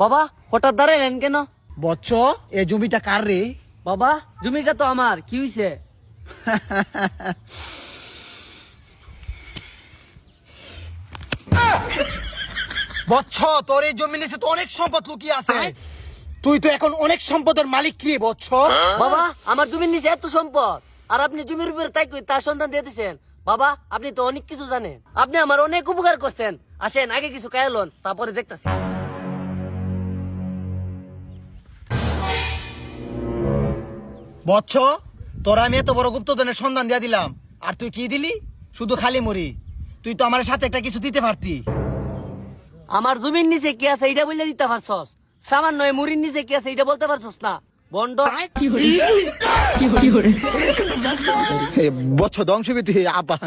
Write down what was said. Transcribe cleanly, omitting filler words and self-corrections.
বাবা হঠাৎ দাঁড়াইলেন কেন? বচ্চ এই জমিটা কার রে? বাবা জমিটা তো আমার, কি হইছে? বচ্চ তোর এই জমি নিচে তো অনেক সম্পদ লুকিয়ে আছে, তুই তো এখন অনেক সম্পদের মালিক কি বচ্চ? বাবা আমার জমির নিচে এত সম্পদ, আর আপনি জমির উপরে তাই কই তার সন্ধান দিয়ে দিচ্ছেন। বাবা আপনি তো অনেক কিছু জানেন, আপনি আমার অনেক উপকার করছেন। আসেন আগে কিছু খাইলন, তারপরে দেখতাছি। বচ্চ তোরা আমি এত বড় গুপ্তধনের সন্ধান দিয়া দিলাম, আর তুই কি দিলি? শুধু খালি মুড়ি। তুই তো আমার সাথে একটা কিছু দিতে পারতি। আমার জমির নিচে কি আছে এটা বলে দিতে পারছস, সামান্য এই মুড়ির নিচে কি আছে এটা বলতে পারছস না, বন্ড। বচ্চ ধ্বংস তুই আবা।